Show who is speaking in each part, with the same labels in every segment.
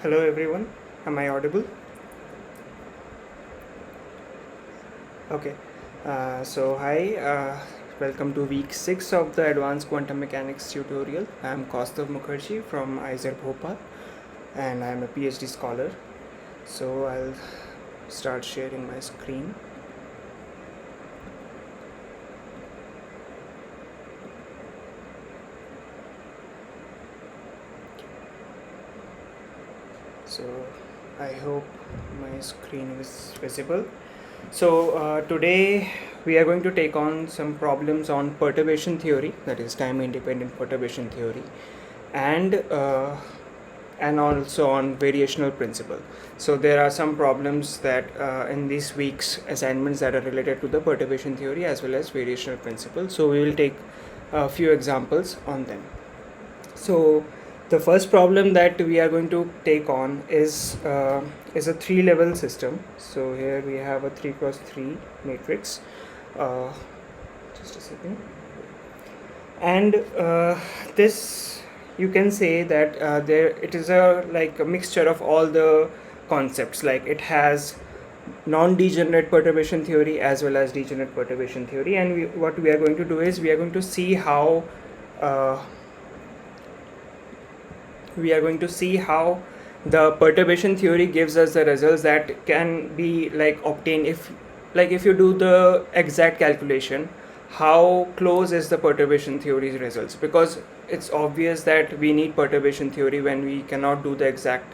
Speaker 1: Hello everyone, am I audible? Okay, hi, welcome to week 6 of the Advanced Quantum Mechanics tutorial. I am Kaustav Mukherjee from ISER Bhopal and I am a PhD scholar. So I'll start sharing my screen. So I hope my screen is visible. So today we are going to take on some problems on perturbation theory, that is time independent perturbation theory, and also on variational principle. So there are some problems that in this week's assignments that are related to the perturbation theory as well as variational principle. So we will take a few examples on them. So the first problem that we are going to take on is a 3-level system. So here we have a 3x3 matrix. Just a second. And this, you can say that it is a mixture of all the concepts. Like it has non-degenerate perturbation theory as well as degenerate perturbation theory. And what we are going to do is we are going to see how the perturbation theory gives us the results that can be obtained if you do the exact calculation, how close is the perturbation theory's results, because it's obvious that we need perturbation theory when we cannot do the exact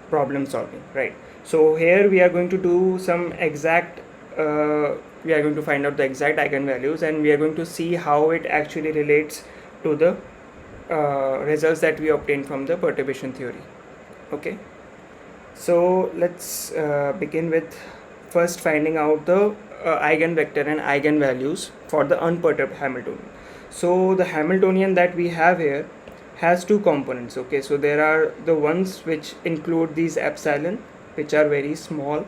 Speaker 1: problem solving, right? So here we are going to do some exact we are going to find out the exact eigenvalues and we are going to see how it actually relates to the results that we obtained from the perturbation theory. Okay, so let's begin with first finding out the eigenvector and eigenvalues for the unperturbed Hamiltonian. So the Hamiltonian that we have here has two components. Okay, so there are the ones which include these epsilon, which are very small,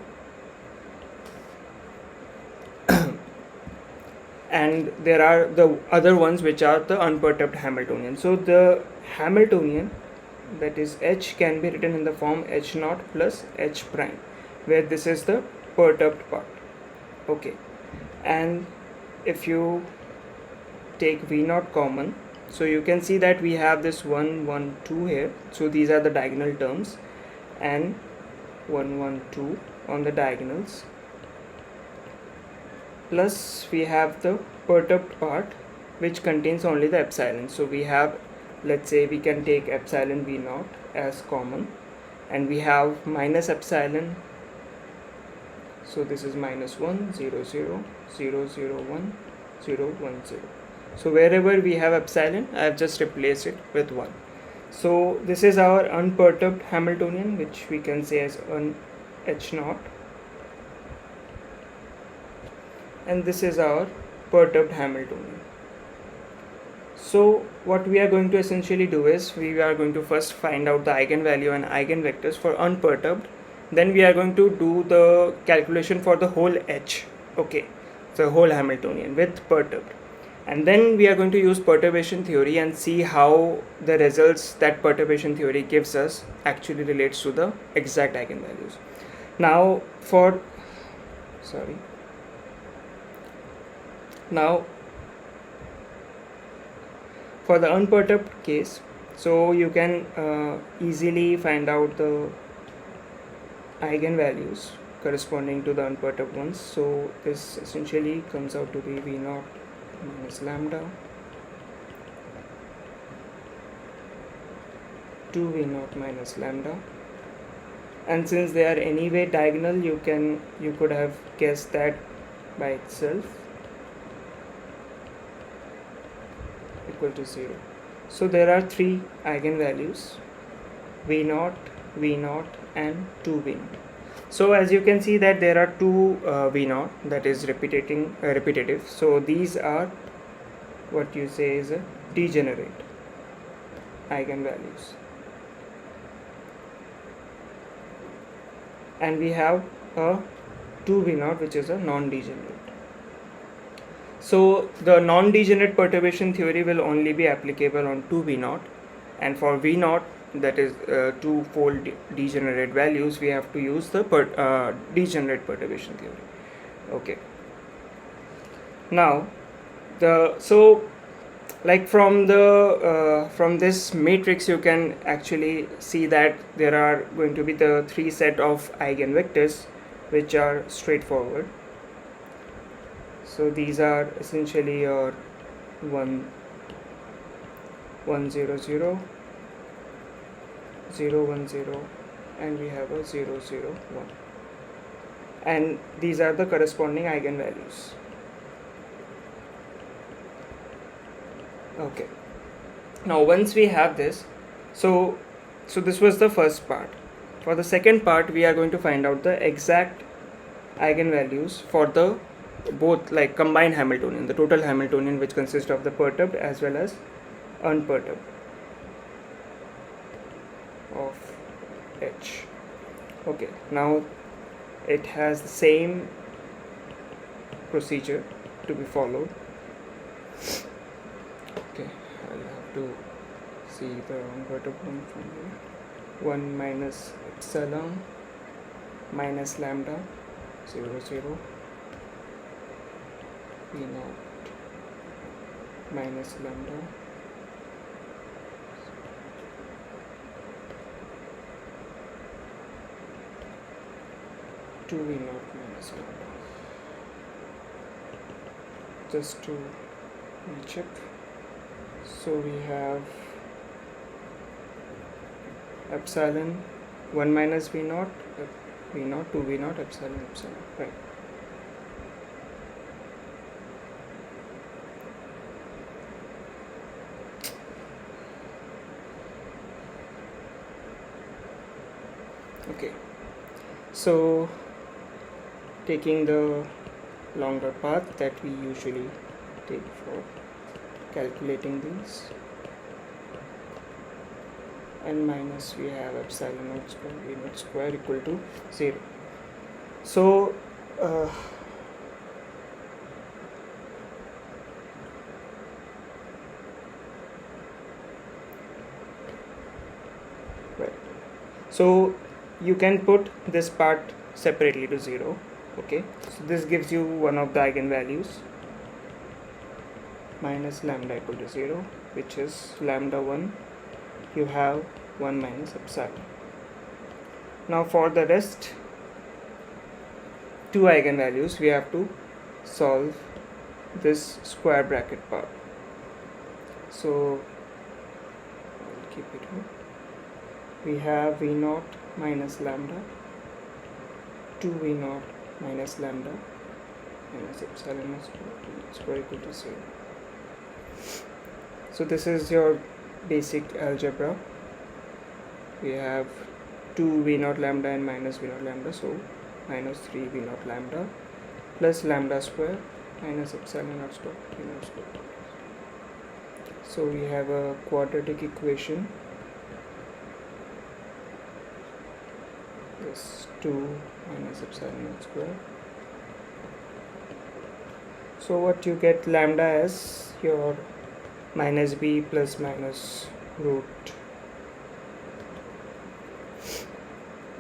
Speaker 1: and there are the other ones which are the unperturbed Hamiltonian. So the Hamiltonian, that is H, can be written in the form H naught plus H prime, where this is the perturbed part. Okay, and if you take V naught common, so you can see that we have this 1 1 2 here. So these are the diagonal terms, and 1 1 2 on the diagonals, plus we have the perturbed part which contains only the epsilon. So we have, let's say we can take epsilon V naught as common, and we have minus epsilon. So this is minus 1 0 0 0 0 1 0 1 0. So wherever we have epsilon, I have just replaced it with 1. So this is our unperturbed Hamiltonian, which we can say as H naught, and this is our perturbed Hamiltonian. So what we are going to essentially do is we are going to first find out the eigenvalue and eigenvectors for unperturbed, then we are going to do the calculation for the whole H, okay, the whole Hamiltonian with perturbed, and then we are going to use perturbation theory and see how the results that perturbation theory gives us actually relates to the exact eigenvalues. Now for the unperturbed case, so you can easily find out the eigenvalues corresponding to the unperturbed ones. So this essentially comes out to be V naught minus lambda 2 V naught minus lambda, and since they are anyway diagonal, you could have guessed that by itself, equal to 0. So there are 3 eigenvalues, V naught, V naught and 2 V naught. So as you can see that there are 2 V naught, that is repetitive. So these are what you say is a degenerate eigenvalues, and we have a 2 V naught which is a non-degenerate. So the non-degenerate perturbation theory will only be applicable on 2 V naught, and for V naught that is two-fold degenerate values, we have to use the degenerate perturbation theory. Okay. Now, like from this matrix, you can actually see that there are going to be the three set of eigenvectors, which are straightforward. So these are essentially your 1, 1, 0, 0, 0, 1, 0, and we have a 0, 0, 1. And these are the corresponding eigenvalues. Okay. Now once we have this, so this was the first part. For the second part, we are going to find out the exact eigenvalues for the both, like combined Hamiltonian, the total Hamiltonian, which consists of the perturbed as well as unperturbed of H. Okay, now it has the same procedure to be followed. Okay, I'll have to see the unperturbed one from here. 1 minus epsilon minus lambda 0, 0, V naught minus lambda 2 V naught minus lambda. Just to recheck, so we have epsilon 1 minus V naught, 2 V naught, epsilon, right. Okay, so taking the longer path that we usually take for calculating these, and minus we have epsilon naught square V naught square equal to 0. So right, so you can put this part separately to 0. Okay, so this gives you one of the eigenvalues, minus lambda equal to 0, which is lambda 1. You have 1 minus epsilon. Now for the rest two eigenvalues, we have to solve this square bracket part. So I'll keep it here. We have V naught minus lambda, 2 V naught minus lambda minus epsilon square equal to 0. So this is your basic algebra. We have 2 V naught lambda and minus V naught lambda, so minus 3 V naught lambda plus lambda square minus epsilon naught square V naught square. So we have a quadratic equation. This 2 minus epsilon naught square. So what you get, lambda as your minus b plus minus root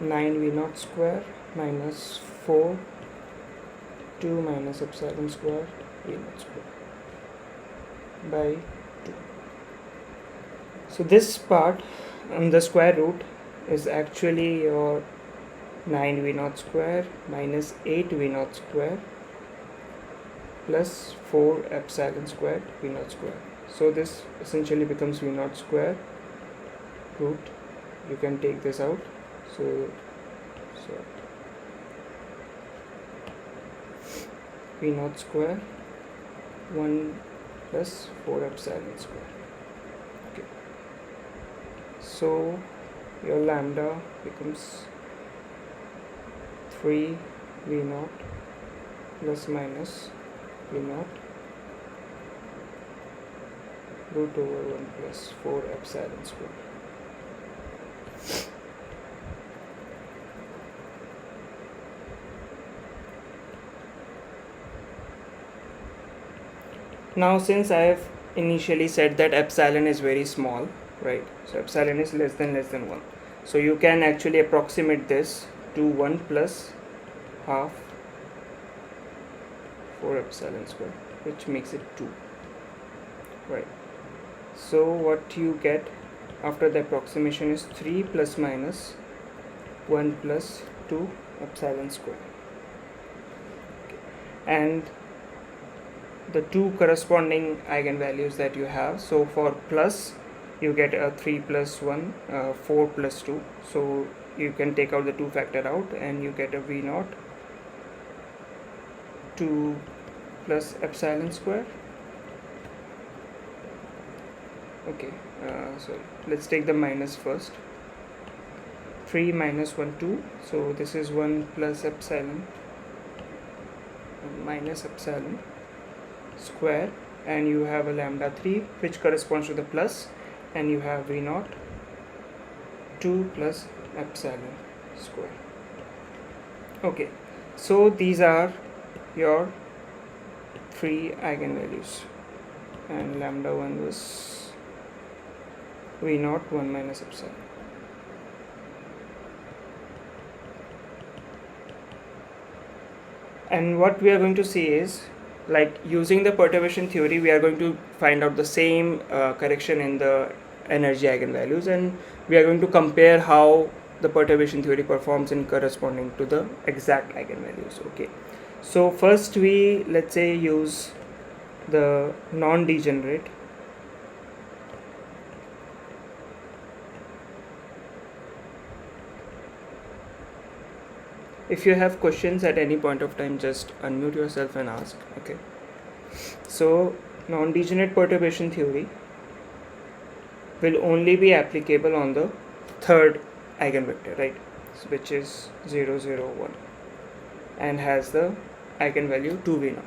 Speaker 1: 9 V naught square minus 4 2 minus epsilon square V naught square by 2. So this part the square root is actually your 9 V naught square minus 8 V naught square plus 4 epsilon square V naught square. So this essentially becomes V naught square root. You can take this out. So V naught square 1 plus 4 epsilon square. Okay. So your lambda becomes 3 V naught plus minus V naught root over 1 plus 4 epsilon square. Now since I have initially said that epsilon is very small, right? So epsilon is less than 1. So you can actually approximate this to 1 plus half 4 epsilon square, which makes it 2, right? So what you get after the approximation is 3 plus minus 1 plus 2 epsilon square. Okay. And the two corresponding eigenvalues that you have. So for plus, you get a 3 plus 1, 4 plus 2. So you can take out the 2 factor out and you get a V naught 2 plus epsilon square. Okay, so let's take the minus first. 3 minus 1, 2. So this is 1 plus epsilon minus epsilon square, and you have a lambda 3 which corresponds to the plus, and you have V naught 2 plus epsilon square. Okay, so these are your 3 eigenvalues, and lambda 1 was V naught 1 minus epsilon. And what we are going to see is, like, using the perturbation theory, we are going to find out the same correction in the energy eigenvalues, and we are going to compare how the perturbation theory performs in corresponding to the exact eigenvalues. Okay, so first we, let's say, use the non-degenerate. If you have questions at any point of time, just unmute yourself and ask. Okay, so non-degenerate perturbation theory will only be applicable on the third eigenvector, right, which is 0, 0, 1, and has the eigenvalue 2v0,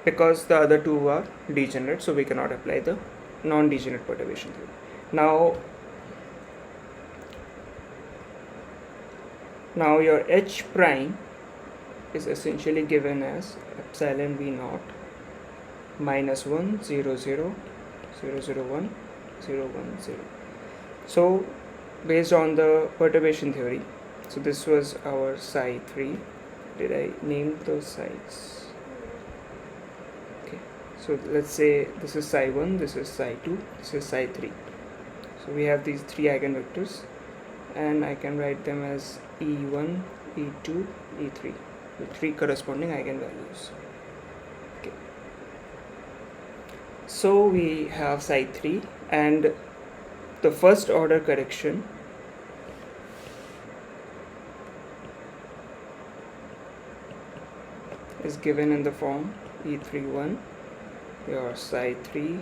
Speaker 1: because the other two are degenerate, so we cannot apply the non-degenerate perturbation theory. Now your H prime is essentially given as epsilon v naught minus 1, 0, 0, 0, 0, 1, 0, 1, 0. So based on the perturbation theory, so this was our psi 3. Did I name those psis? Okay, so let's say this is psi 1, this is psi 2, this is psi 3. So we have these 3 eigenvectors, and I can write them as E1, E2, E3 with 3 corresponding eigenvalues. Okay, so we have psi 3, and the first order correction is given in the form E31, your psi 3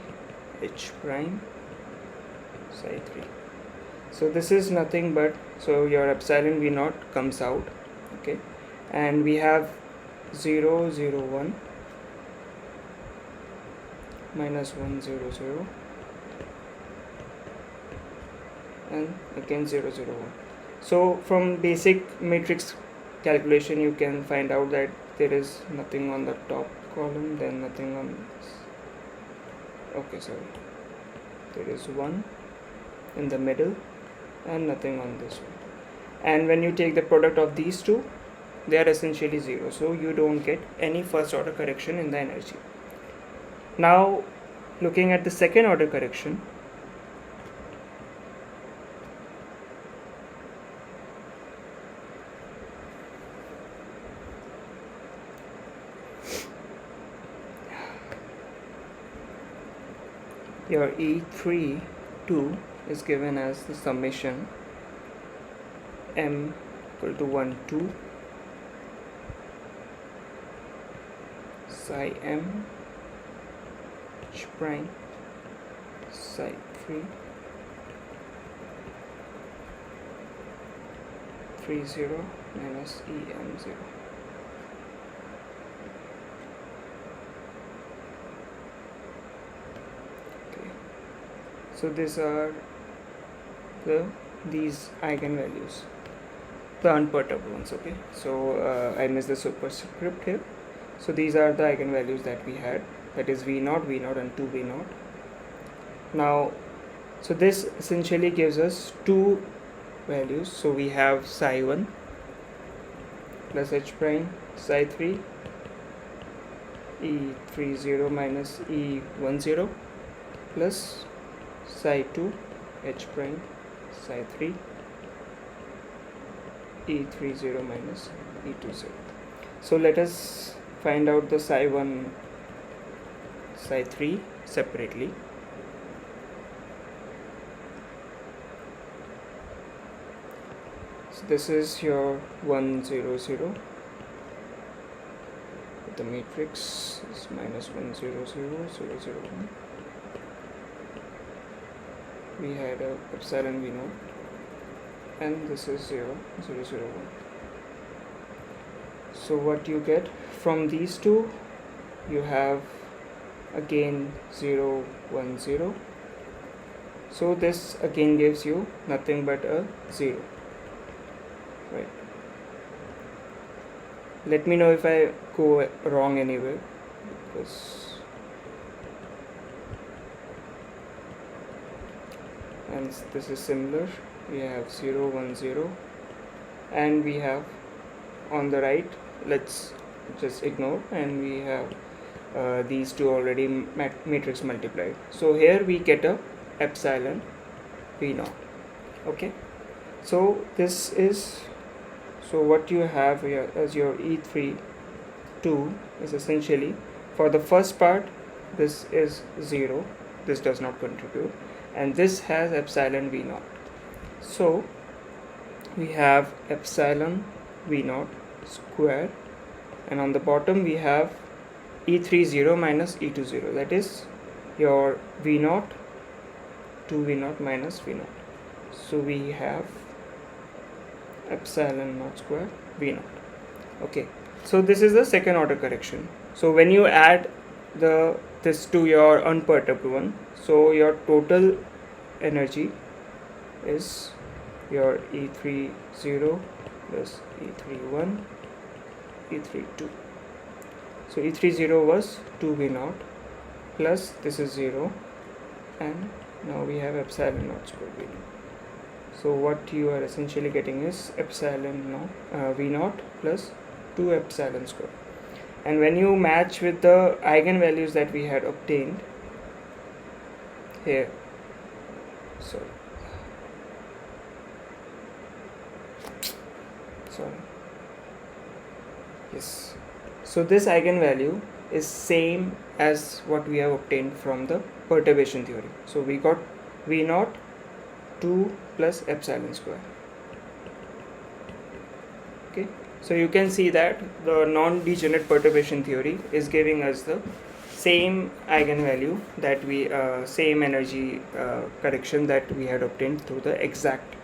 Speaker 1: H prime psi 3. So this is nothing but, so your epsilon v naught comes out, okay, and we have 0, 0, 1 minus 1, 0, 0, and again 0, 0, 1. So from basic matrix calculation you can find out that there is nothing on the top column, then nothing on this. Okay, sorry, there is 1 in the middle and nothing on this one, and when you take the product of these two, they are essentially 0, so you don't get any first order correction in the energy. Now looking at the second order correction, your E3 2 is given as the summation m equal to 1, 2 psi m H prime psi 3 3, 0 minus em 0. Okay, so these are these eigenvalues, the unperturbed ones. Okay, so I missed the superscript here. So these are the eigenvalues that we had, that is v naught, and 2v naught. Now, so this essentially gives us two values. So we have psi 1 plus h prime psi 3 E30 minus E10 plus psi 2 h prime psi 3 E30 minus E20. So let us find out the psi 1 psi 3 separately. So this is your 1 0 0. The matrix is minus 1 0 0 0 0 1. We had a epsilon v naught, and this is 0 0 0 1. So what you get from these two, you have again 0 1 0. So this again gives you nothing but a 0, right? Let me know if I go wrong anywhere, because and this is similar. We have 0 1 0, and we have on the right, let's just ignore, and we have these two already matrix multiplied. So here we get a epsilon v naught. Okay, so this is, so what you have here as your E3 2 is essentially, for the first part this is 0, this does not contribute, and this has epsilon v naught. So we have epsilon v naught square, and on the bottom we have E30 minus E20, that is your v naught 2 v naught minus v naught. So we have epsilon naught square v naught. Okay, so this is the second order correction. So when you add this to your unperturbed one, so your total energy is your E30 plus E31 E32. So E30 was 2 v naught plus this is 0, and now we have epsilon naught square v naught. So what you are essentially getting is epsilon naught v naught plus 2 epsilon square. And when you match with the eigenvalues that we had obtained here, sorry, yes, so this eigenvalue is same as what we have obtained from the perturbation theory. So we got v naught 2 plus epsilon square. Okay, so you can see that the non-degenerate perturbation theory is giving us the same eigenvalue that we same energy correction that we had obtained through the exact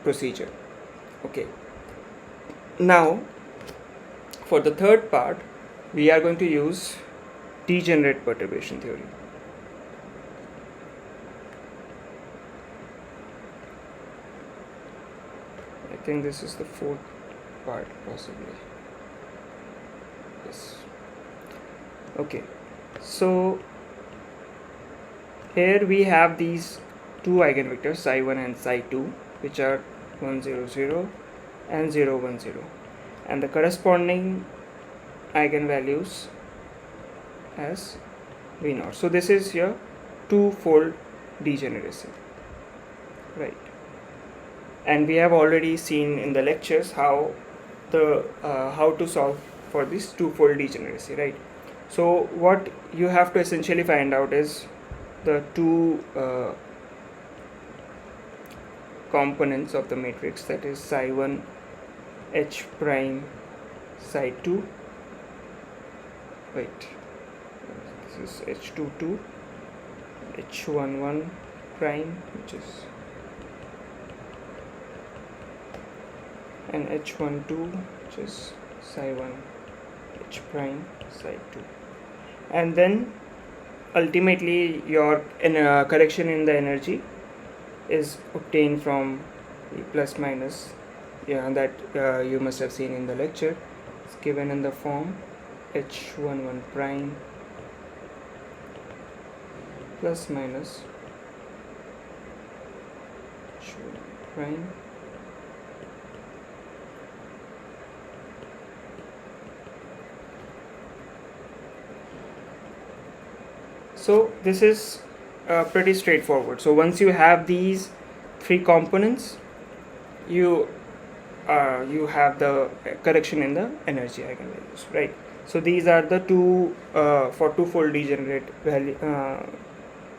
Speaker 1: procedure. Okay, now for the third part we are going to use degenerate perturbation theory. I think this is the fourth part possibly. Yes. Okay, so here we have these two eigenvectors psi 1 and psi 2, which are 1 0 0 and 0 1 0, and the corresponding eigenvalues as v naught. So this is your two-fold degeneracy, right? And we have already seen in the lectures how to solve for this two-fold degeneracy, right? So what you have to essentially find out is the two components of the matrix, that is psi 1 h prime psi 2, wait, this is h22 h11 prime, which is, and h12, which is psi 1 h prime psi 2, and then ultimately your correction in the energy is obtained from the plus minus, that you must have seen in the lecture. It's given in the form h11 prime plus minus prime So this is pretty straightforward. So once you have these three components, you you have the correction in the energy eigenvalues, right? So these are the two for two-fold degenerate value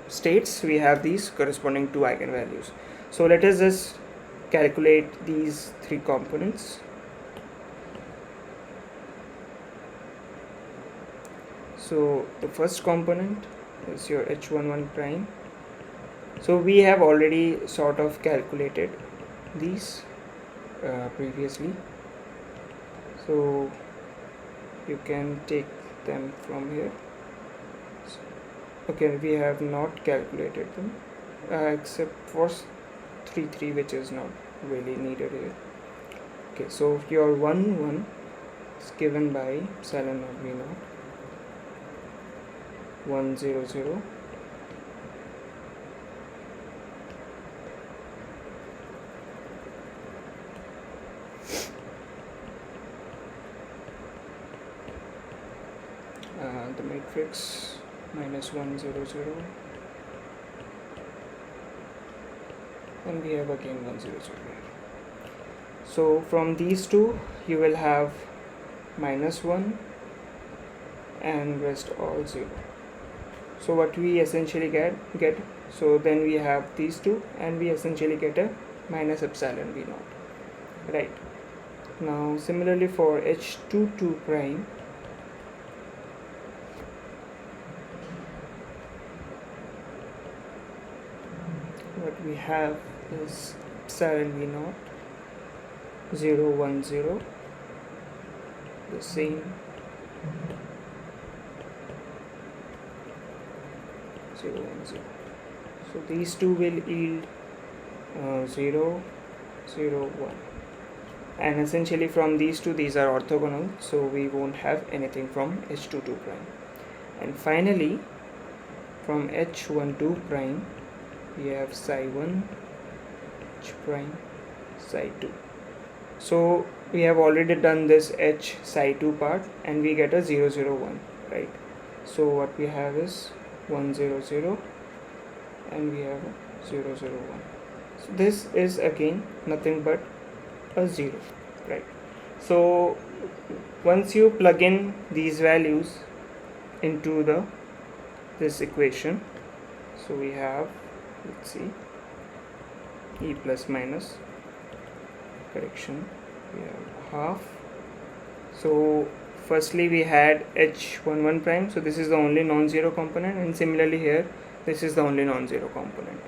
Speaker 1: states. We have these corresponding two eigenvalues. So let us just calculate these three components. So the first component is your h11 prime. So we have already sort of calculated these previously, so you can take them from here. Okay, we have not calculated them except for 3 which is not really needed here. Okay, so your 1 is given by epsilon naught v naught 1 0 0 the matrix minus 1 0 0 and we have again 1 0 0 here. So from these two you will have minus 1 and rest all 0. So what we essentially get so then we have these two and we essentially get a minus epsilon v naught, right? Now similarly for h22 prime, what we have is epsilon v naught 0 1 0, the same 0 1 0. So these two will yield 0 0 1, and essentially from these two these are orthogonal, so we won't have anything from h22 prime. And finally from h12 prime we have psi 1 h prime psi 2. So we have already done this h psi 2 part and we get a 0 0 1, right? So what we have is 1 0 0 and we have a 0 0 1. So this is again nothing but a 0, right? So once you plug in these values into this equation, so we have, let's see, e plus minus correction, we have half. So firstly we had h11 prime, so this is the only non-zero component, and similarly here this is the only non-zero component,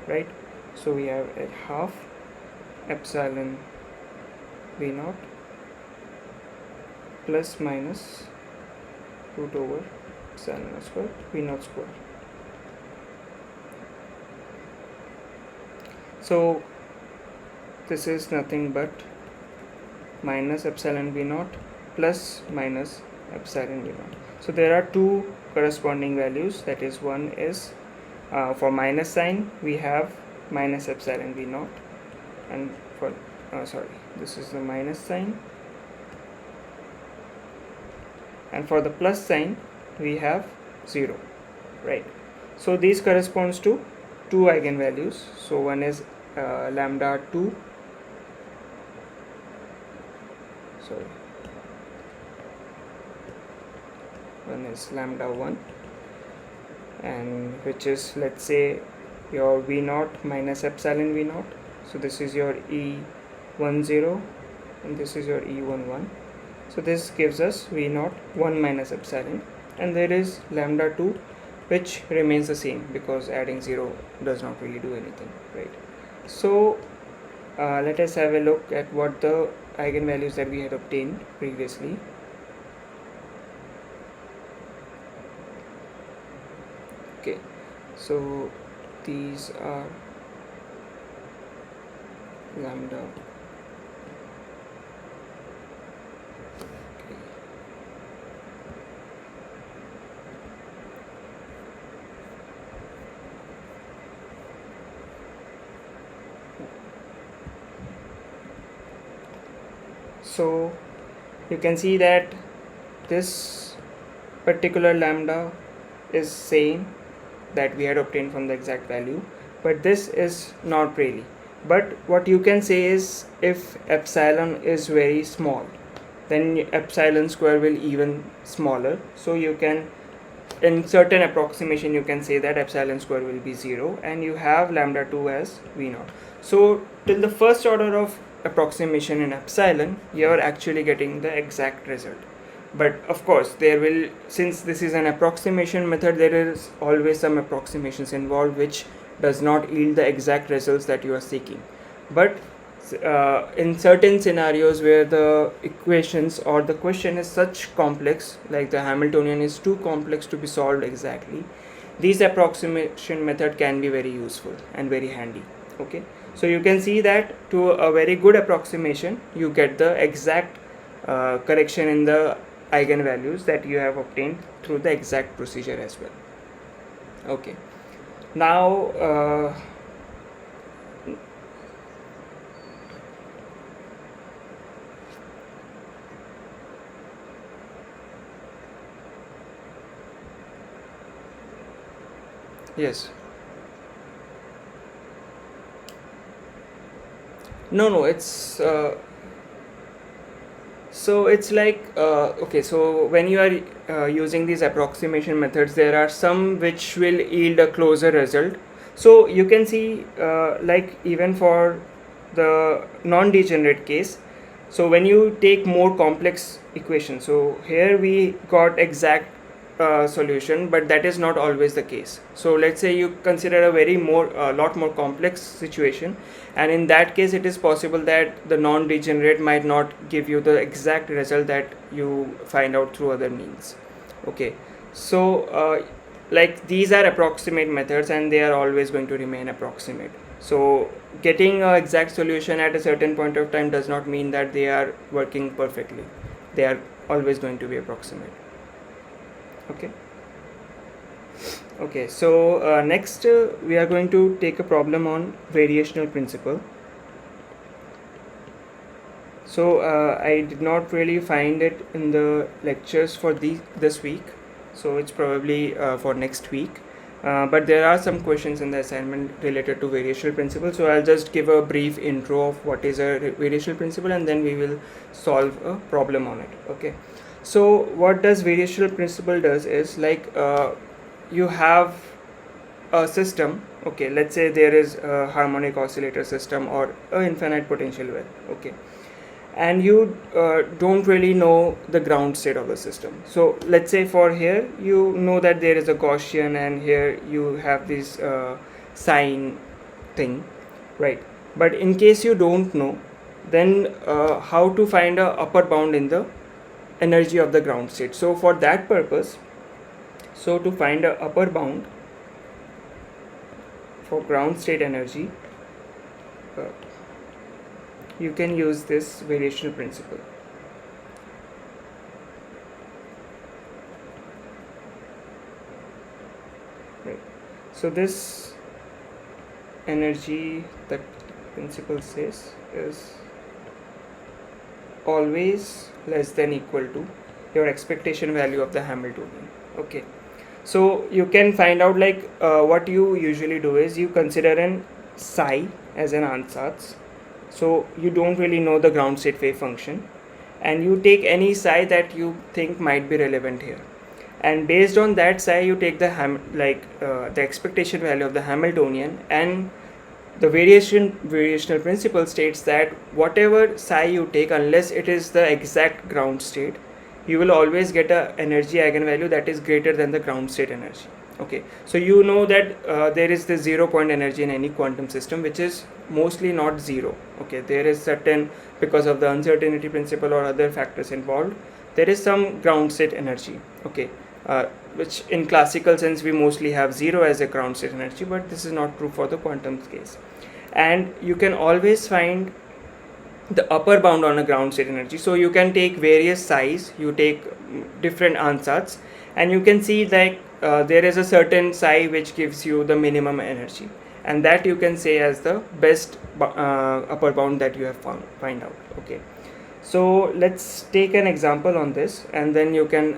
Speaker 1: right? So we have a half epsilon v naught plus minus root over epsilon square v naught square. So this is nothing but minus epsilon v naught plus minus epsilon v naught. So there are two corresponding values, that is, one is for minus sign we have minus epsilon v naught, and for this is the minus sign, and for the plus sign we have 0, right? So these corresponds to two eigenvalues. So one is lambda 2, one is lambda 1, and which is, let's say, your v naught minus epsilon v naught. So this is your e10 and this is your e11. So this gives us v naught 1 minus epsilon, and there is lambda 2 which remains the same because adding 0 does not really do anything, right? So let us have a look at what the eigenvalues that we had obtained previously. Okay, so these are lambda, So you can see that this particular lambda is same that we had obtained from the exact value, but this is not really. But what you can say is, if epsilon is very small, then epsilon square will even smaller. So you can, in certain approximation, you can say that epsilon square will be 0, and you have lambda 2 as v naught. So till the first order of approximation in epsilon, you are actually getting the exact result. But of course, there will, since this is an approximation method, there is always some approximations involved which does not yield the exact results that you are seeking. But in certain scenarios where the equations or the question is such complex, like the Hamiltonian is too complex to be solved exactly, these approximation method can be very useful and very handy. Okay, so you can see that to a very good approximation, you get the exact correction in the eigenvalues that you have obtained through the exact procedure as well. Okay, now yes, no, it's so it's like okay, so when you are using these approximation methods, there are some which will yield a closer result. So you can see like even for the non-degenerate case, so when you take more complex equations, so here we got exact solution, but that is not always the case. So let's say you consider a very lot more complex situation, and in that case it is possible that the non-degenerate might not give you the exact result that you find out through other means. Okay, so like these are approximate methods and they are always going to remain approximate. So getting an exact solution at a certain point of time does not mean that they are working perfectly. They are always going to be approximate. Okay, so next we are going to take a problem on variational principle. So I did not really find it in the lectures for this week, so it's probably for next week. But there are some questions in the assignment related to variational principle, so I'll just give a brief intro of what is a variational principle, and then we will solve a problem on it. Okay, so what does variational principle does is, like you have a system. Okay, let's say there is a harmonic oscillator system or a infinite potential well. Okay, and you don't really know the ground state of the system. So let's say for here you know that there is a Gaussian and here you have this sine thing, right? But in case you don't know, then how to find a upper bound in the energy of the ground state. So for that purpose, so to find a upper bound for ground state energy, you can use this variational principle. Right. So this energy that principle says is always less than equal to your expectation value of the Hamiltonian. Okay, so you can find out, like what you usually do is you consider an psi as an ansatz. So you don't really know the ground state wave function, and you take any psi that you think might be relevant here, and based on that psi you take the the expectation value of the Hamiltonian, and the variational principle states that whatever psi you take, unless it is the exact ground state, you will always get a energy eigenvalue that is greater than the ground state energy. Okay, so you know that there is the 0 point energy in any quantum system, which is mostly not zero. Okay, there is certain, because of the uncertainty principle or other factors involved, there is some ground state energy. Okay, which in classical sense we mostly have 0 as a ground state energy, but this is not true for the quantum case. And you can always find the upper bound on a ground state energy. So you can take various psis, you take different ansatz, and you can see that there is a certain psi which gives you the minimum energy, and that you can say as the best upper bound that you have find out. Okay, So let's take an example on this, and then you can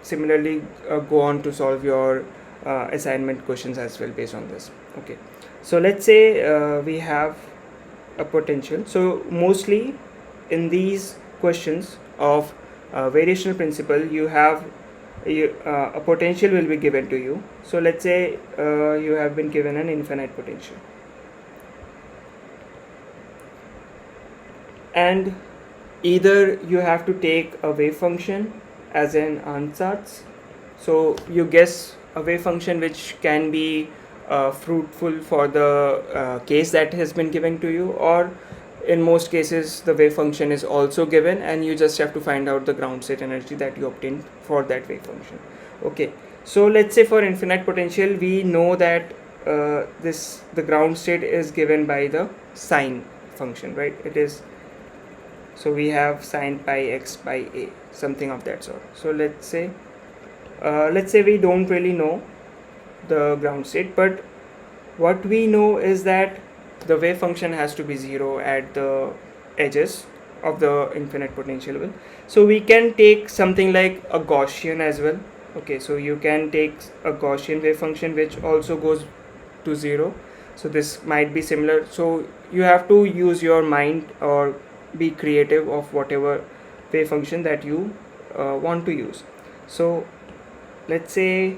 Speaker 1: similarly go on to solve your assignment questions as well based on this. Okay, so let's say we have a potential. So mostly in these questions of variational principle, a potential will be given to you. So let's say you have been given an infinite potential, and either you have to take a wave function as an ansatz. So you guess a wave function which can be fruitful for the case that has been given to you, or in most cases the wave function is also given and you just have to find out the ground state energy that you obtained for that wave function. Okay, so let's say for infinite potential we know that the ground state is given by the sine function, right? It is, so we have sine pi x by a, something of that sort. So let's say we don't really know the ground state, but what we know is that the wave function has to be 0 at the edges of the infinite potential. So we can take something like a Gaussian as well. Okay, so you can take a Gaussian wave function which also goes to 0. So this might be similar. So you have to use your mind or be creative of whatever wave function that you want to use. So let's say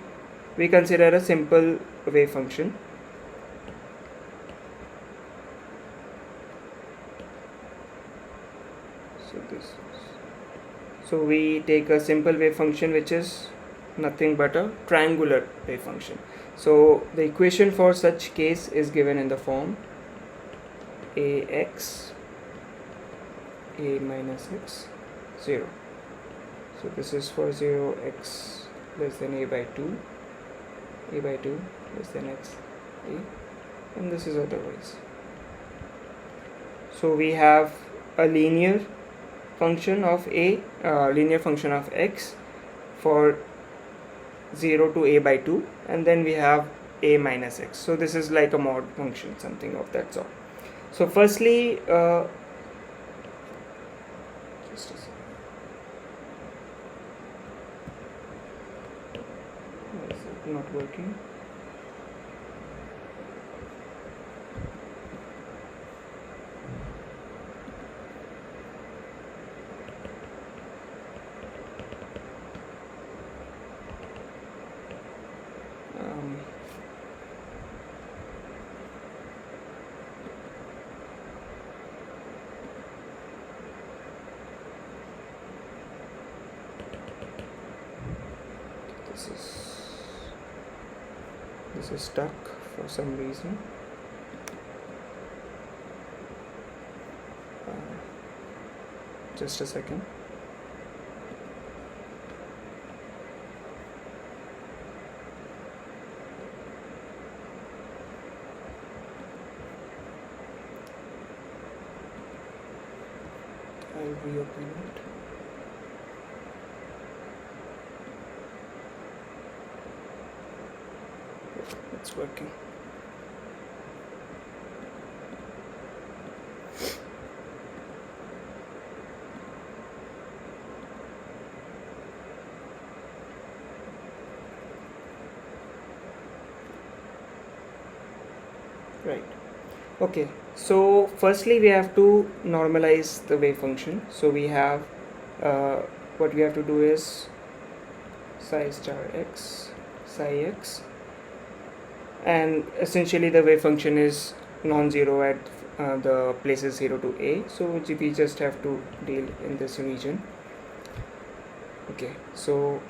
Speaker 1: we consider a simple wave function. So we take a simple wave function which is nothing but a triangular wave function. So the equation for such case is given in the form ax a minus x 0. So this is for 0 x less than a by 2 less than x a, and this is otherwise. So we have a linear function of linear function of x for 0 to a by 2, and then we have a minus x. So this is like a mod function, something of that sort. So firstly, just a second. Why is it not working? This is stuck for some reason. Just a second. I'll reopen it. It's working. Right. Okay, so firstly we have to normalize the wave function. So we have what we have to do is psi star x, psi x, and essentially the wave function is non-zero at the places 0 to a, so we just have to deal in this region. Okay, so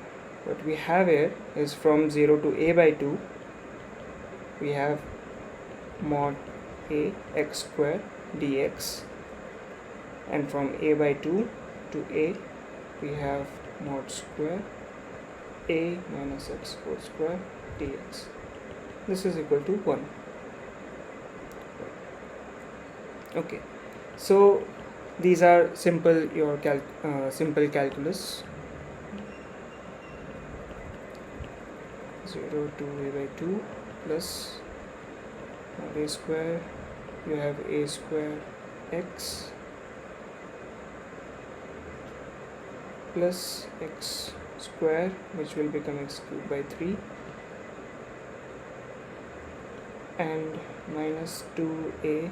Speaker 1: what we have here is from 0 to a by 2 we have mod a x square dx, and from a by 2 to a we have mod square a minus x whole square dx. This is equal to 1. Okay, so these are simple simple calculus. 0 to a by 2 plus a square, you have a square x plus x square, which will become x cubed by 3, and minus 2a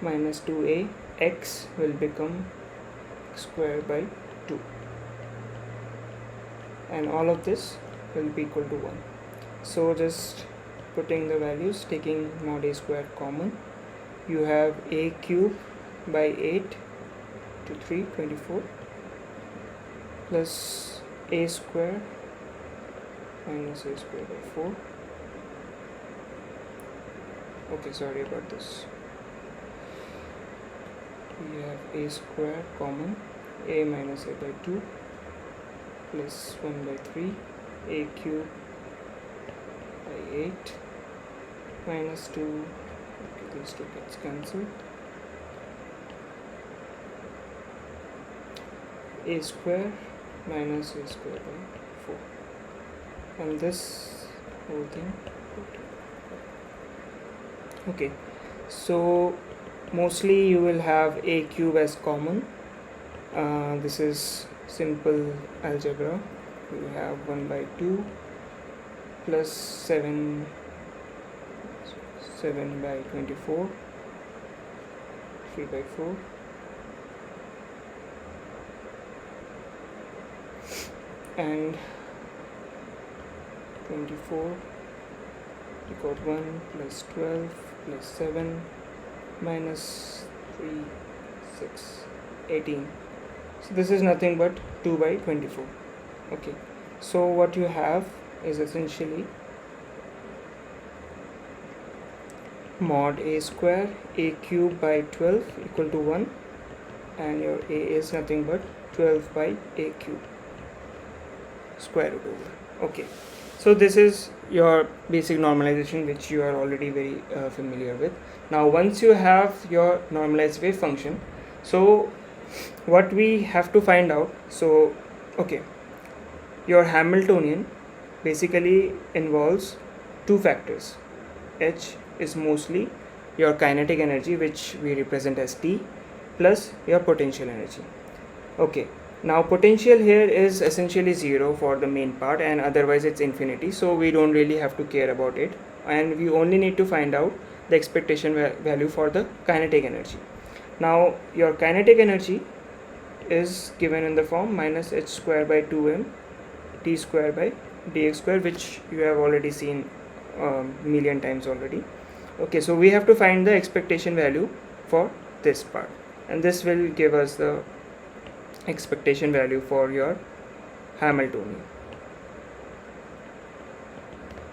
Speaker 1: minus 2a x will become x square by 2, and all of this will be equal to 1. So just putting the values, taking mod a square common, you have a cube by 8 to 3, 24, plus a square minus a square by 4. Okay, sorry about this. We have a square common, a minus a by 2, plus 1 by 3, a cube by 8, minus 2, okay, these two gets cancelled, a square minus a square by 4, and this whole thing. Okay, so mostly you will have a cube as common. This is simple algebra. You have 1 by 2 plus 7 by 24, 3 by 4, and 24, you got 1 plus 12 plus 7 minus 3, 6, 18. So this is nothing but 2 by 24. Okay, so what you have is essentially mod a square a cube by 12 equal to 1, and your a is nothing but 12 by a cube square root over. Okay, so this is your basic normalization, which you are already very familiar with. Now once you have your normalized wave function, so what we have to find out, so okay, your Hamiltonian basically involves two factors. H is mostly your kinetic energy, which we represent as T, plus your potential energy. Okay, now potential here is essentially 0 for the main part, and otherwise it's infinity, so we don't really have to care about it, and we only need to find out the expectation value for the kinetic energy. Now your kinetic energy is given in the form minus h square by 2m t square by dx square, which you have already seen million times already. Okay, so we have to find the expectation value for this part, and this will give us the expectation value for your Hamiltonian,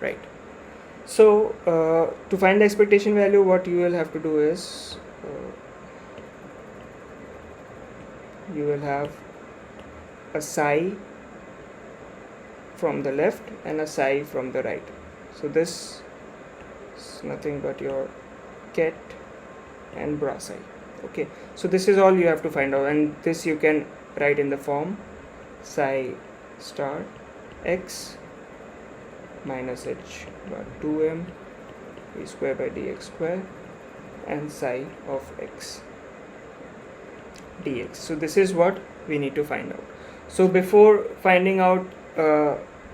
Speaker 1: right? So to find the expectation value, what you will have to do is you will have a psi from the left and a psi from the right. So this is nothing but your ket and bra psi. Okay, so this is all you have to find out, and this you can write in the form psi star x minus h bar 2m e square by dx square and psi of x dx. So this is what we need to find out. So before finding out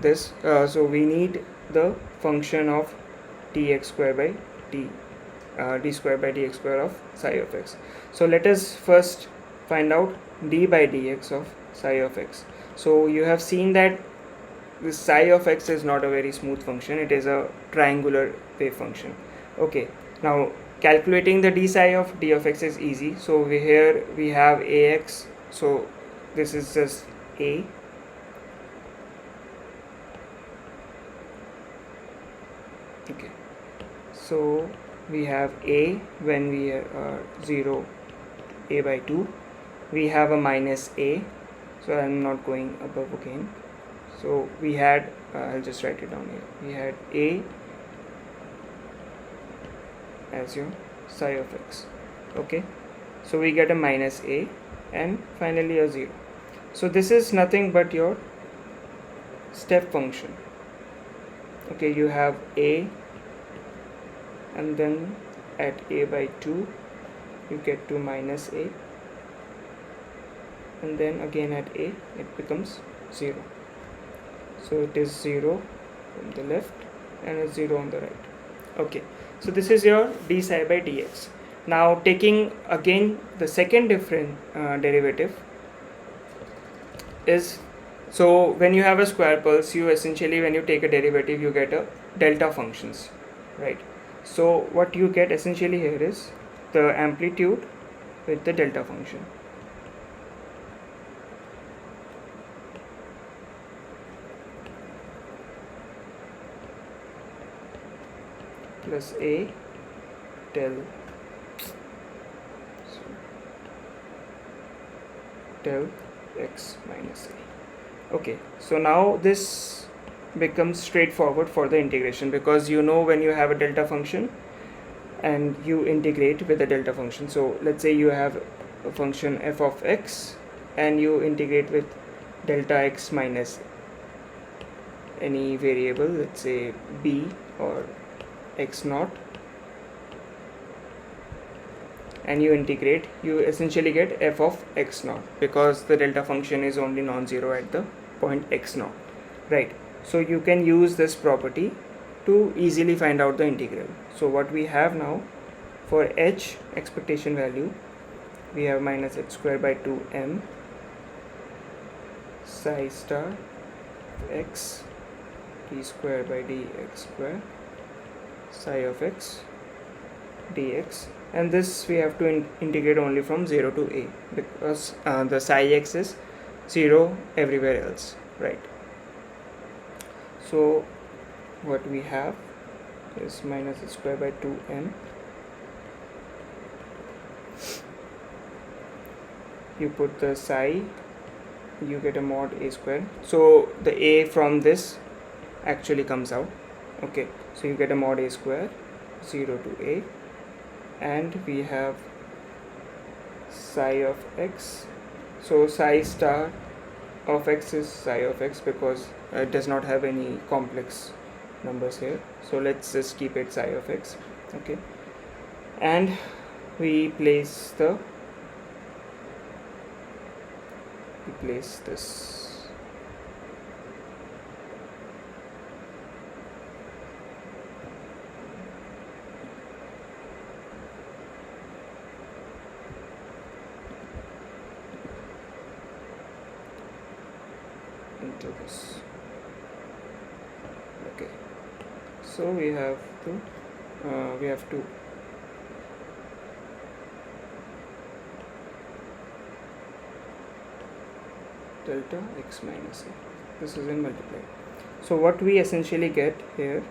Speaker 1: this, so we need the function of dx square by d square by dx square of psi of x. So let us first find out d by dx of psi of x. So you have seen that this psi of x is not a very smooth function, it is a triangular wave function. Okay, now calculating the d psi of d of x is easy. So here we have ax, so this is just a, okay, so we have a when we are 0 a by 2, we have a minus a, so I'm not going above again. So we had I'll just write it down here, we had a as your psi of x. Okay, so we get a minus a and finally a 0. So this is nothing but your step function. Okay, you have a, and then at a by 2 you get to minus a, and then again at a it becomes 0. So it is 0 from the left and a 0 on the right. Okay, so this is your d psi by dx. Now taking again the second different derivative is, so when you have a square pulse, you essentially, when you take a derivative, you get a delta functions, right? So what you get essentially here is the amplitude with the delta function. Plus a del x minus a. Okay, so now this becomes straightforward for the integration, because you know when you have a delta function and you integrate with the delta function. So let's say you have a function f of x and you integrate with delta x minus any variable, let's say b or x naught, and you integrate, you essentially get f of x naught, because the delta function is only non-zero at the point x naught, right? So you can use this property to easily find out the integral. So what we have now for h expectation value, we have minus h square by 2m psi star x d square by dx square psi of x dx, and this we have to integrate only from 0 to a, because the psi x is 0 everywhere else, right? So what we have is minus h square by 2m, you put the psi, you get a mod a square, so the a from this actually comes out. Okay, so you get a mod a square 0 to a, and we have psi of x, so psi star of x is psi of x because it does not have any complex numbers here, so let's just keep it psi of x. Okay, and we place this into this. Okay, so we have to delta x minus a, this is in multiply. So what we essentially get here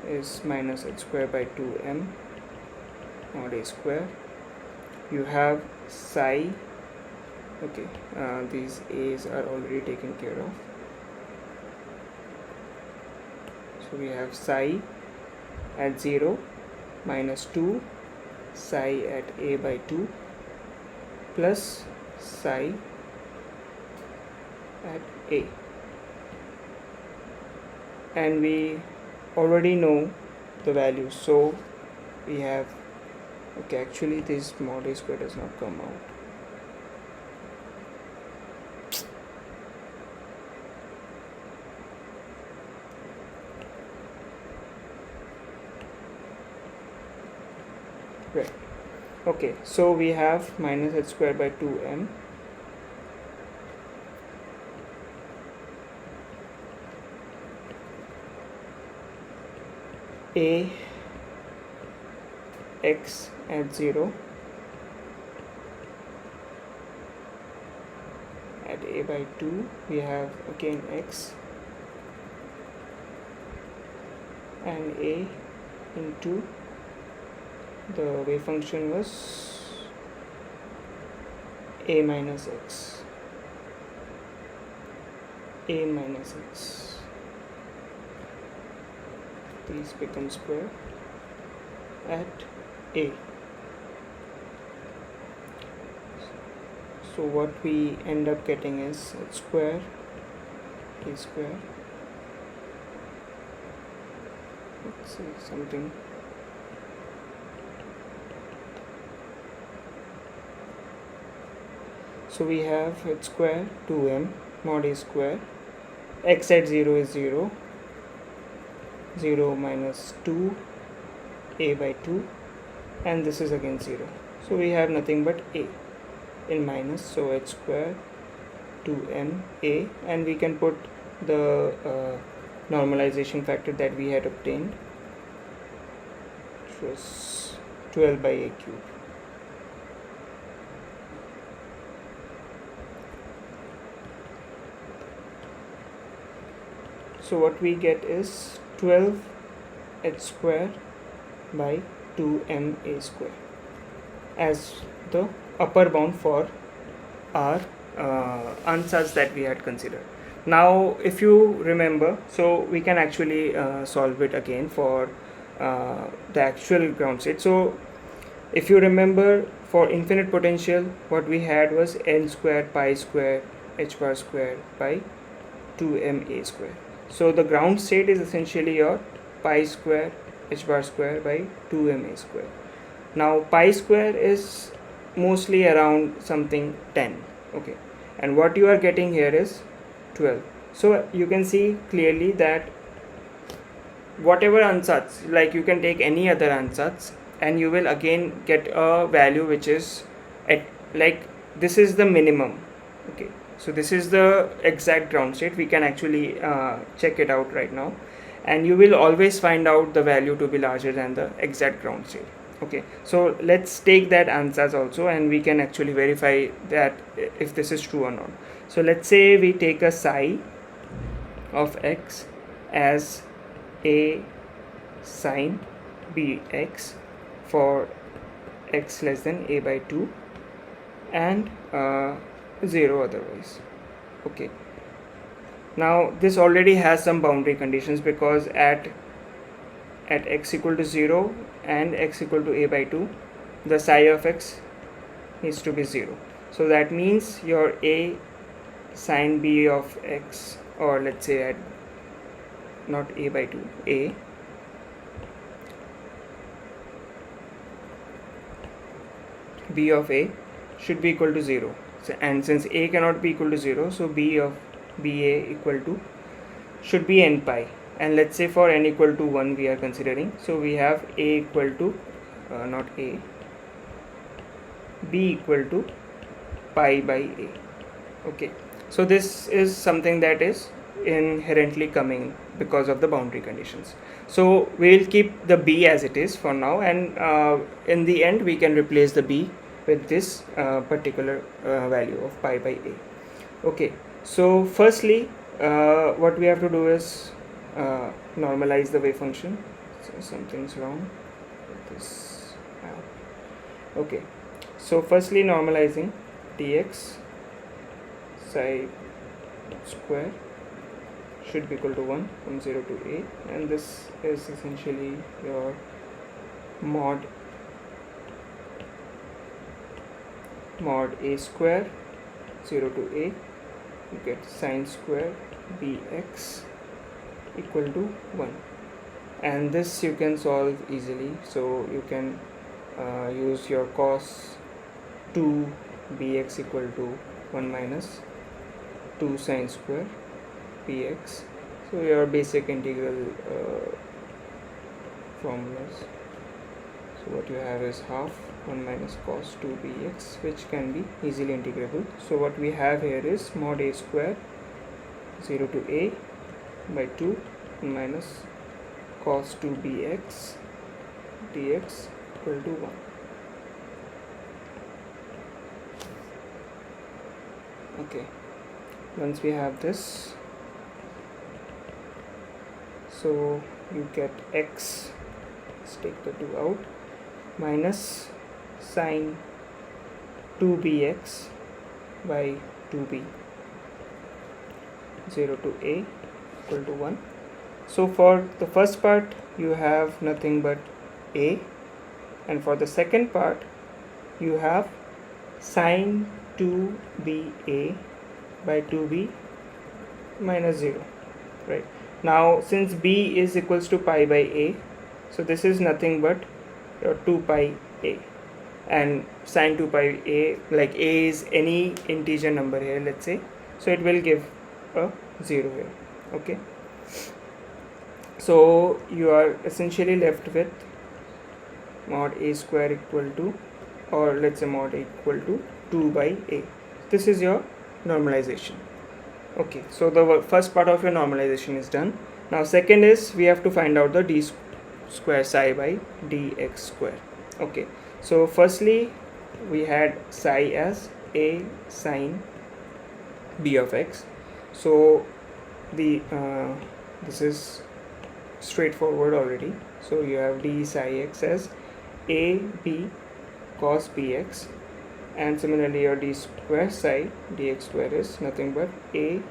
Speaker 1: is minus h square by 2m mod a square, you have psi, okay, these a's are already taken care of, so we have psi at 0 minus 2 psi at a by 2 plus psi at a, and we already know the values, so we have, okay, actually this mod a square does not come out. Right. Okay, so we have minus h square by 2m a x at 0 at a by 2, we have again x and a into the wave function was a minus x, these become square at a. So what we end up getting is h square a square, let's see something So we have h square 2m mod a square, x at 0 is 0, 0 minus 2 a by 2, and this is again 0. So we have nothing but a in minus, so h square 2m a, and we can put the normalization factor that we had obtained, which was 12 by a cube. So what we get is 12 h square by 2m a square as the upper bound for our answers that we had considered. Now if you remember, so we can actually solve it again for the actual ground state. So if you remember, for infinite potential what we had was n square pi square h bar square by 2m a square. So the ground state is essentially your pi square h bar square by 2m a square. Now pi square is mostly around something 10, okay, and what you are getting here is 12. So you can see clearly that whatever ansatz, like you can take any other ansatz and you will again get a value which is at, like, this is the minimum, okay. So this is the exact ground state. We can actually check it out right now, and you will always find out the value to be larger than the exact ground state, okay. So let's take that answers also, and we can actually verify that if this is true or not. So let's say we take a psi of x as a sine bx for x less than a by 2 and 0 otherwise, okay. Now this already has some boundary conditions, because at x equal to 0 and x equal to a by 2, the psi of x needs to be 0. So that means your a sine b of x, or let's say at not a by 2, a b of a should be equal to 0. So, and since a cannot be equal to 0, so b of ba equal to should be n pi, and let's say for n equal to 1 we are considering, so we have a equal to not a, b equal to pi by a, okay. So this is something that is inherently coming because of the boundary conditions. So we will keep the b as it is for now, and in the end we can replace the b with this particular value of pi by a, okay. So firstly what we have to do is normalize the wave function. So something's wrong with this app, okay. So firstly normalizing dx psi square should be equal to 1 from 0 to a, and this is essentially your mod a square 0 to a, you get sine square bx equal to 1, and this you can solve easily. So you can use your cos 2 bx equal to 1 minus 2 sine square bx. So your basic integral formulas. So what you have is half 1 minus cos 2 bx, which can be easily integrable. So what we have here is mod a square 0 to a by 2 minus cos 2 bx dx equal to 1. Okay, once we have this, so you get x, let's take the 2 out, minus sine 2bx by 2b 0 to a equal to 1. So for the first part you have nothing but a, and for the second part you have sine 2ba by 2b minus 0, right? Now since b is equals to pi by a, so this is nothing but your 2 pi a, and sine 2 pi a, like a is any integer number here, let's say, so it will give a 0 here. Okay, so you are essentially left with mod a square equal to, or let's say mod a equal to 2 by a. This is your normalization. Okay, so the first part of your normalization is done. Now second is we have to find out the d square psi by dx square. Okay, so firstly we had psi as a sine b of x. So the this is straightforward already. So you have d psi x as a b cos bx, and similarly your d square psi dx square is nothing but a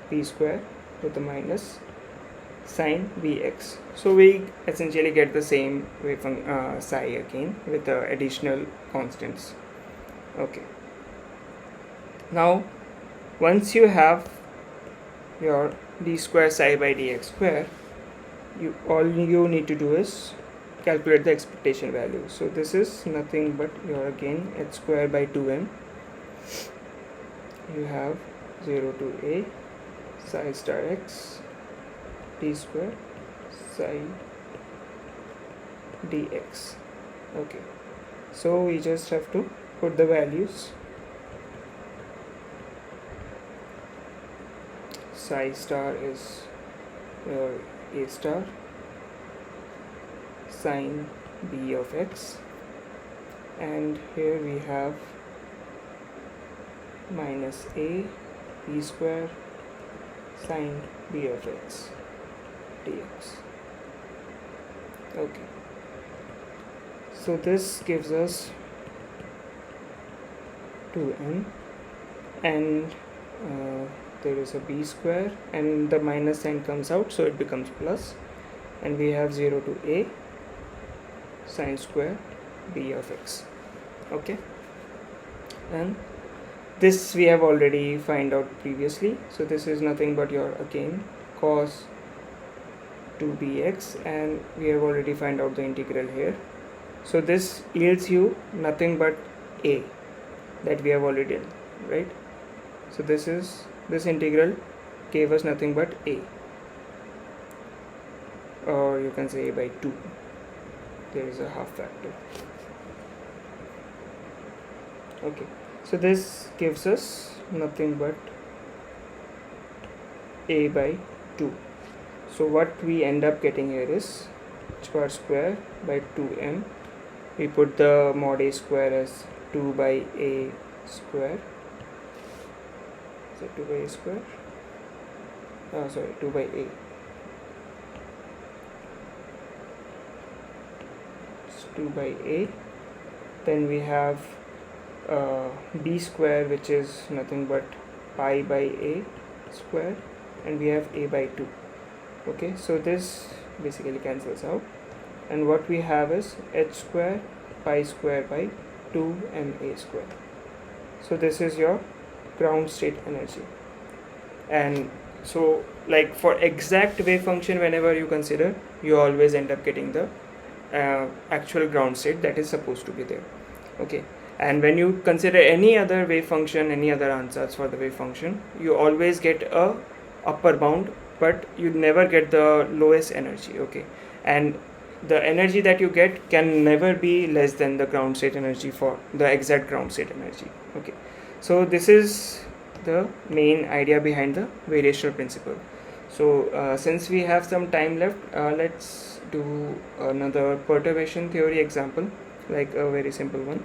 Speaker 1: b square to the minus sine bx. So we essentially get the same way from psi again with the additional constants. Okay, now once you have your d square psi by dx square, all you need to do is calculate the expectation value. So this is nothing but your again h square by 2m. You have 0 to a psi star x d square psi dx. Okay, so we just have to put the values. Psi star is a star sine b of x, and here we have minus a b square sine b of x dx. Okay, so this gives us 2n, and there is a b square, and the minus sign comes out, so it becomes plus, and we have 0 to a sine square b of x. Okay, and this we have already find out previously. So this is nothing but your again cos 2bx, and we have already find out the integral here. So this yields you nothing but a that we have already done, right? So this integral gave us nothing but a, or you can say a by 2. There is a half factor. Okay, so this gives us nothing but a by 2. So what we end up getting here is h bar square by 2m. We put the mod a square as 2 by a square. So 2 by a square. Sorry, 2 by a. It's 2 by a. Then we have b square, which is nothing but pi by a square, and we have a by 2. Okay, so this basically cancels out, and what we have is h square pi square by 2ma square. So this is your ground state energy. And so like for exact wave function, whenever you consider, you always end up getting the actual ground state that is supposed to be there. Okay, and when you consider any other wave function, any other answers for the wave function, you always get a upper bound, but you never get the lowest energy. Okay, and the energy that you get can never be less than the ground state energy for the exact ground state energy. Okay, so this is the main idea behind the variational principle. So since we have some time left, let's do another perturbation theory example, like a very simple one.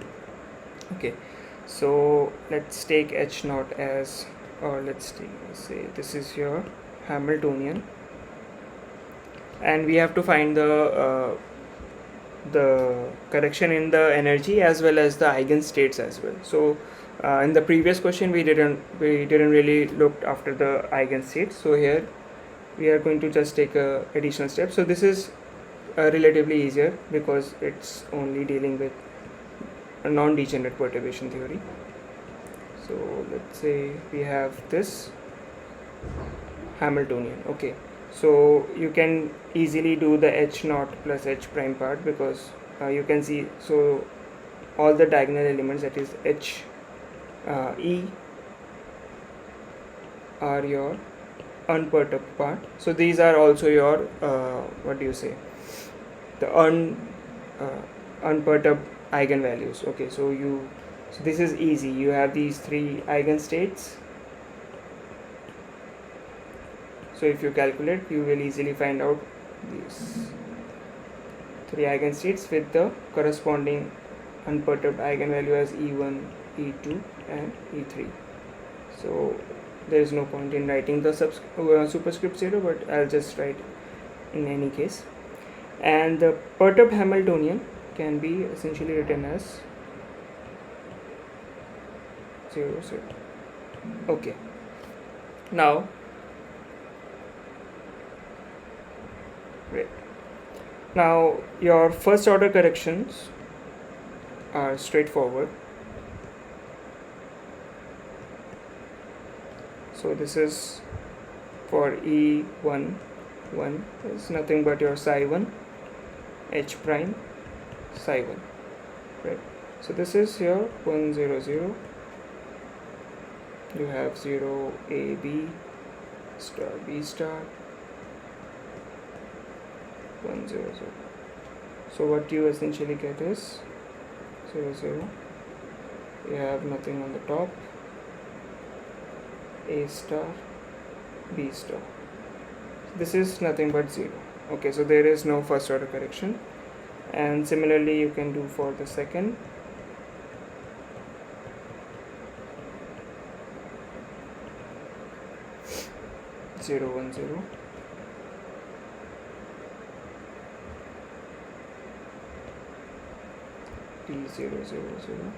Speaker 1: Okay, so let's take h naught as, or let's say this is your Hamiltonian, and we have to find the correction in the energy as well as the eigenstates as well. So in the previous question we didn't really look after the eigenstates, so here we are going to just take a additional step. So this is relatively easier because it's only dealing with a non-degenerate perturbation theory. So let's say we have this Hamiltonian. Okay, so you can easily do the h naught plus h prime part, because you can see, so all the diagonal elements, that is H, E, are your unperturbed part. So these are also your what do you say, the unperturbed eigenvalues. Okay, so this is easy. You have these three eigenstates. So if you calculate, you will easily find out these three eigenstates with the corresponding unperturbed eigenvalue as E1, E2 and E3. So there is no point in writing the superscript 0, but I'll just write in any case. And the perturbed Hamiltonian can be essentially written as 0, 0. Okay. Now, your first order corrections are straightforward. So this is for E1, 1 is nothing but your psi 1, H prime, psi 1, right? So this is your 1, 0, 0. You have 0, A, B, star, B star, 1, 0, 0. So what you essentially get is 0, 0. You have nothing on the top, A star, B star. This is nothing but 0. Okay, so there is no first order correction. And similarly you can do for the second. Zero, 1, 0. T 0, 0, 0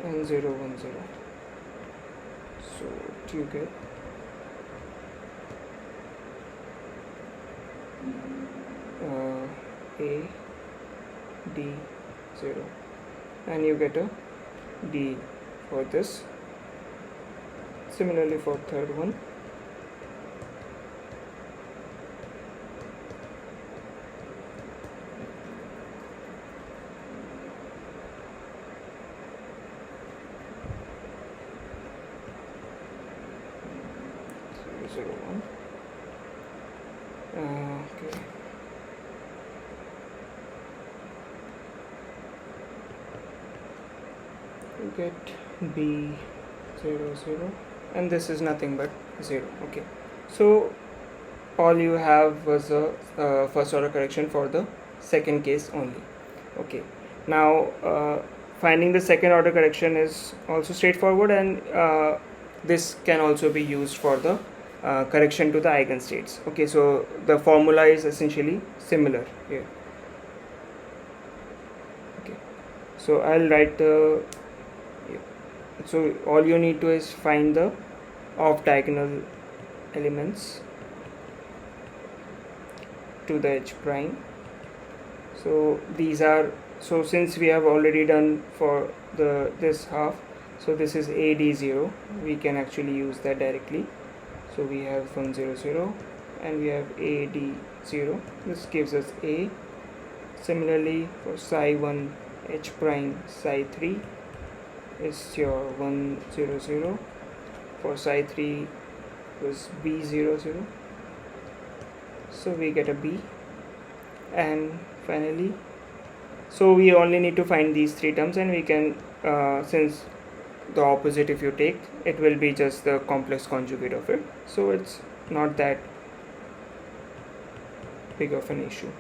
Speaker 1: and 0, 1, 0. So what you get? A, D, 0, and you get a D for this. Similarly for third one. Okay. You get B 0, 0, and this is nothing but 0. Okay, so all you have was a first order correction for the second case only. Okay, now finding the second order correction is also straightforward, and this can also be used for the correction to the eigenstates. Okay, so the formula is essentially similar here. Okay, so I'll write the so all you need to is find the off diagonal elements to the H prime. So these are, so since we have already done for this half, so this is AD0, we can actually use that directly. So we have 1, 0, 0 and we have AD0. This gives us A. Similarly for psi 1 H prime psi 3 is your 1, 0, 0. For psi 3 was B 0, 0. So we get a B. And finally, so we only need to find these three terms, and we can since the opposite if you take, it will be just the complex conjugate of it, so it's not that big of an issue.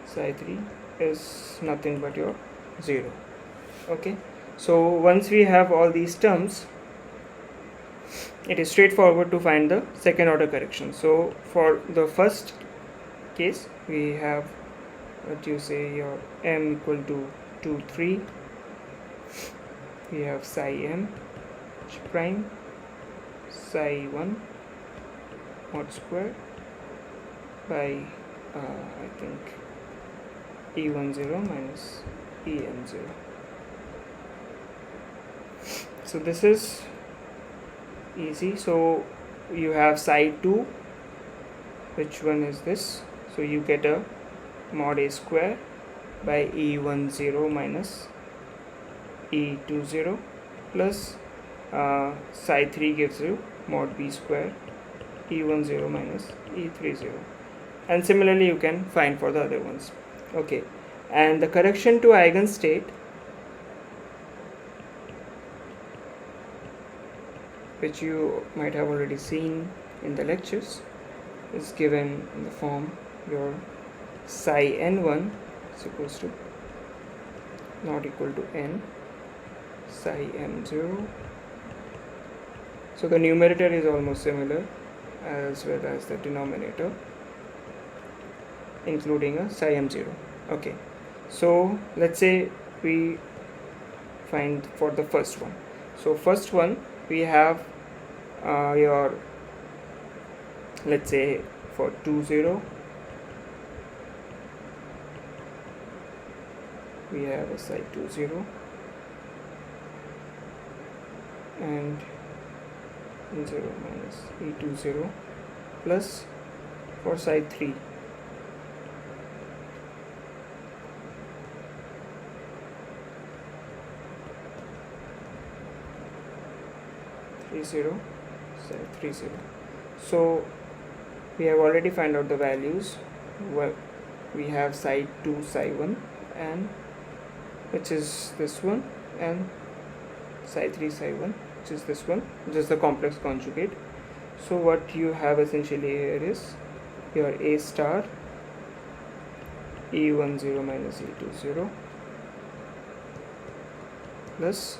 Speaker 1: Psi 3 is nothing but your 0. Okay, so once we have all these terms, it is straightforward to find the second order correction. So for the first case, we have what you say your m equal to 2, 3. We have psi m H prime psi 1 mod square by I think E10 minus EM0. So this is easy. So you have psi 2, which one is this? So you get a mod a square by E10 minus E20 plus psi 3 gives you mod B square E10 minus E30, and similarly you can find for the other ones. Okay, and the correction to eigenstate, which you might have already seen in the lectures, is given in the form your psi n1 is equals to not equal to n psi m0. So the numerator is almost similar as well as the denominator, including a psi m0. Okay, so let's say we find for the first one. So first one we have your, let's say for 20 we have a psi 20 and E0 minus E20 plus for psi 3 30 psi 30. So we have already found out the values. Well, we have psi 2 psi 1 and which is this one, and psi 3 psi 1 which is this one, which is the complex conjugate. So what you have essentially here is your A star E10 minus E20 plus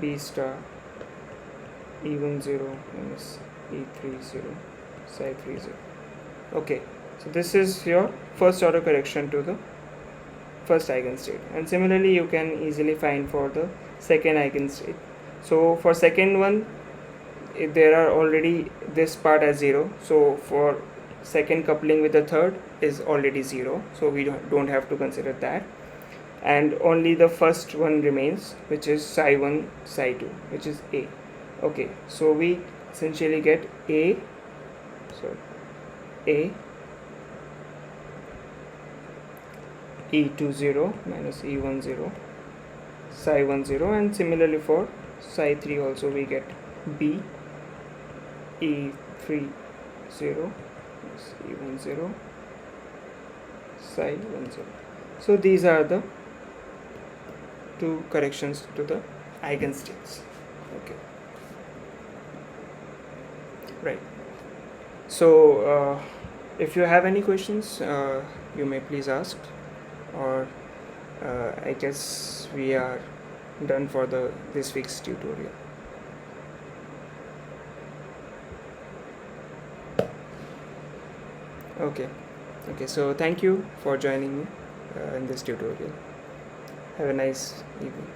Speaker 1: B star E10 minus E30 psi 30. Okay, so this is your first order correction to the first eigenstate, and similarly you can easily find for the second eigenstate. So for second one, there are already this part as 0, so for second coupling with the third is already 0, so we don't have to consider that, and only the first one remains, which is psi 1 psi 2, which is A. Okay, so we essentially get A E20 minus E10 psi 10, and similarly for psi 3 also we get B E30 minus E10 psi 10. So these are the two corrections to the eigenstates. Okay, right. So if you have any questions, you may please ask, or I guess we are done for this week's tutorial. Okay, so thank you for joining me in this tutorial. Have a nice evening.